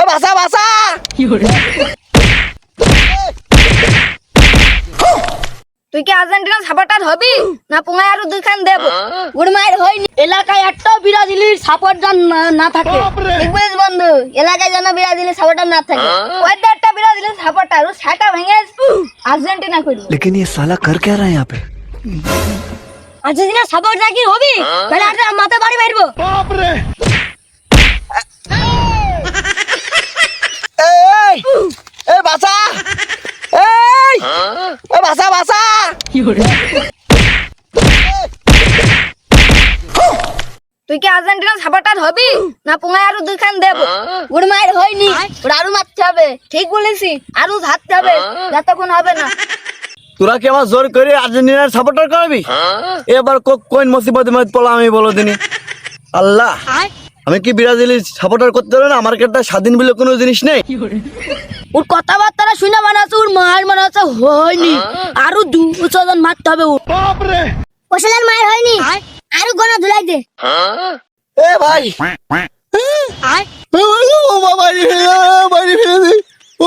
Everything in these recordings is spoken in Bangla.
বাসা বাসা তুই কি আর্জেন্টিনা সাপোর্টার হবি না পুঙ্গায় আরো দুইখান দেব? ওর মায়ের হয়নি এলাকায় একটাও ব্রাজিলের সাপোর্টার না থাকে। ঠিক বলিস বন্ধু, এলাকায় যেন ব্রাজিলের সাপোর্টার না থাকে। ওই একটা ব্রাজিলের সাপোর্টার ও সেটা ভেঙে আর্জেন্টিনা করবে। लेकिन ये साला कर क्या रहा है यहाँ पे? আর্জেন্টিনা সাপোর্টার কি হবি? তাহলে আর মাথা বাড়ি মারবো। এই এই বাসা এই বাসা বাসা তুই কি আর্জেন্টিনা সাপোর্টার হবি না পুঙ্গায় আরো দুইখান দেব? ওর মায়ের হয়নি, ওর আরো মারতে হবে। ঠিক বলেছি, আরো ধারতে হবে, যতক্ষণ হবে না। তোরা কি আমার জোর করে আর্জেন্টিনার সাপোর্টার করবি? এবার কোন মুসিবতের মধ্যে পড়লাম আমি বলো দিনি। আল্লাহ, আমি কি ব্রাজিলের সাপোর্টার করতে পারবো না? আমার কাছে স্বাধীন বলে কোনো জিনিস নেই। ওর কথাবার্তা শুনে মনে হচ্ছে ওর মায়ের মনে হচ্ছে হয়নি, আরো 200 জন মারতে হবে। ওশালার মায়ের হয়নি, আরো গনা ধুলাই দে। এ ভাই ও বাবা ও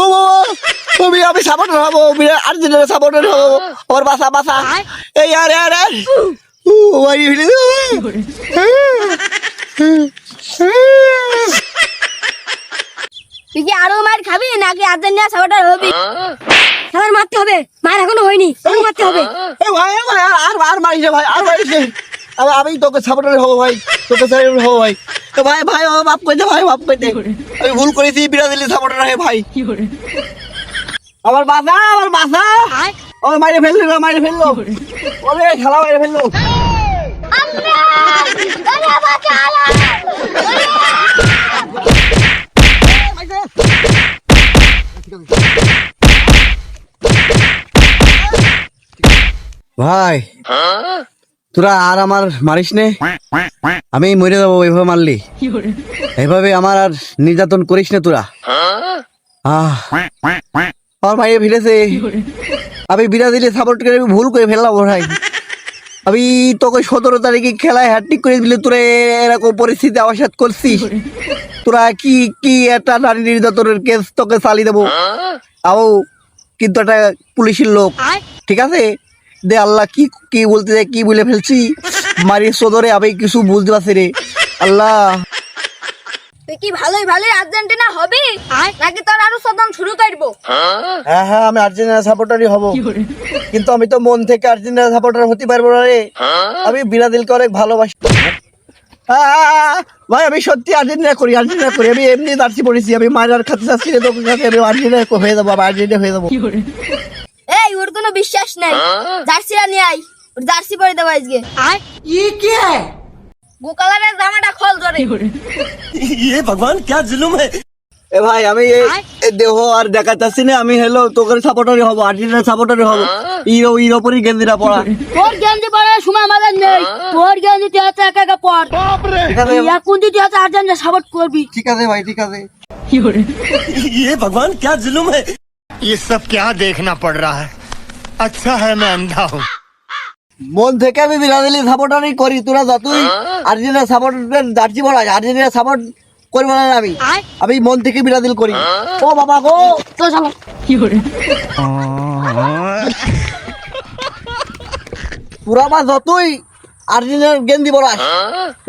বাবা আমি সাপোর্টার হবো, আর্জেন্টিনার সাপোর্টার হবো। ওর বাসা বাসা এই আরে আরে ও বাড়ি ফেলে তুই কি আরো মার খাবি নাকি আর্জেন্টিনা সাপোর্টার হবি? সবার মারতে হবে, মার এখনো হয়নি, আরো মারতে হবে। এ ভাই আর মারিস ভাই, আর মারিস আমি তোকে সাপোর্টার হবো ভাই, তোকে সাপোর্টার হবো ভাই। ভাই ভাই ও বাপ কইতে ভাই, বাপ কইতে আমি ভুল করেছি, ব্রাজিলের সাপোর্টার হয়ে ভাই। আমার বাসা ও মাইরে ফেললো ওরে খেলা মাইরে ফেললো। ভাই তোরা আর আমার মারিস নে, আমি মরে যাবো এইভাবে মারলি। এইভাবে আমার আর নির্যাতন করিস না তোরা। আমার মাইরে ফেলেছে, আমি ব্রাজিলের সাপোর্ট করে আমি ভুল করে ফেললাম ভাই। আমি তোকে 17 তারিখে খেলায় হ্যাটট্রিক করে দিলে তোরা এরকম পরিস্থিতি আমার সাথে করছিস। তোরা কি একটা নারী নির্যাতনের কেস তোকে চালিয়ে দেবো। আও কিন্তু একটা পুলিশের লোক, ঠিক আছে দে। আল্লাহ কি বলতে যায়, কি বলে ফেলছি মারি সদরে, আমি কিছু বুঝতে পারছি রে আল্লাহ। তুই কি ভালোই আর্জেন্টিনা হবি নাকি তোর আরো সদন শুরু করবো? হ্যাঁ আমি আর্জেন্টিনা সাপোর্টারই হব, কিন্তু আমি তো মন থেকে আর্জেন্টিনা সাপোর্টার হতে পারবো না রে। আমি ব্রাজিলকে অনেক ভালোবাসি ভাই। আমি সত্যি আর্জেন্টিনা করি। আমি এমনি জার্সি পড়েছি, আমি মারার খাতে যাচ্ছি রে তোকে কাছে। আমি আর্জেন্টিনা হয়ে যাবো, আর্জেন্টিনা হয়ে যাবো। এই ওর কোনো বিশ্বাস নাই, জার্সিটা নিয়ে আই, ওর জার্সি পরে দেবো আজকে। গোকালারের জামাটা খোল ধরে। भगवान क्या जुल्म है? এ ভাই আমি এই দেহ আর দেখাচ্ছি না, আমি হলো তোকে সাপোর্টারই হবো, আর্জেন্টিনা সাপোর্টারই হবো। ইর ওপরই গেঞ্জিটা পড়া। তোর গেঞ্জি পরার সময় আমাদের নেই, তোর গেঞ্জি তুই হচ্ছে একা পর। এখন তুই হচ্ছে আর্জেন্টিনা সাপোর্ট করবি। ঠিক আছে ভাই, ঠিক আছে। ये भगवान क्या जुल्म है? ये सब क्या देखना पड़ रहा है? अच्छा है मैं अंधा हूँ। মন থেকে আমি ব্রাজিলের সাপোর্টারই করি। তোরা যতই আর্জেন্টিনা সাপোর্টার জার্সি পড়া, আর্জেন্টিনা সাপোর্ট করবো না। আমি মন থেকে ব্রাজিল করি। ও বাবা গো তো চলো তোরা বা যতই আর্জেন্টিনার গেঞ্জি পড়া,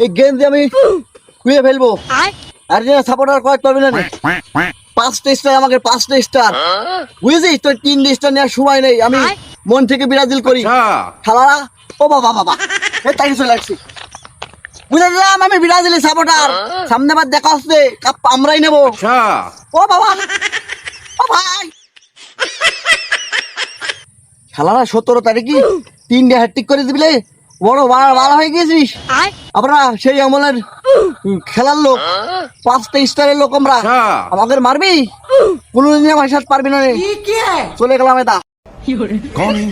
এই গেঞ্জি আমি খুঁয়ে ফেলবো। আর্জেন্টিনা সাপোর্টার কয়েক পারবি না। 5টা স্টার আমাকে, 5টা স্টার বুঝেছিস? তোর 3 স্টার নেওয়ার সময় নেই। আমি মন থেকে ব্রাজিল করি খেলারা। ও বাবা তাই চলে আসছি, বুঝে দিলাম আমি ব্রাজিলের সাপোর্টার। সামনে বার দেখা হচ্ছে, কাপ আমরাই নেবো। ও বাবা ও ভাই, খেলারা 17 তারিখে 3টে হ্যাটট্রিক করে দিবলে, বড় ভালো হয়ে গেছিস। আমরা সেই আমলের খেলার লোক, 5টা স্টারের লোক আমরা। আমাকে মারবি কোনদিন আমার সাথে পারবি না রে। চলে গেলাম এটা। कौन है?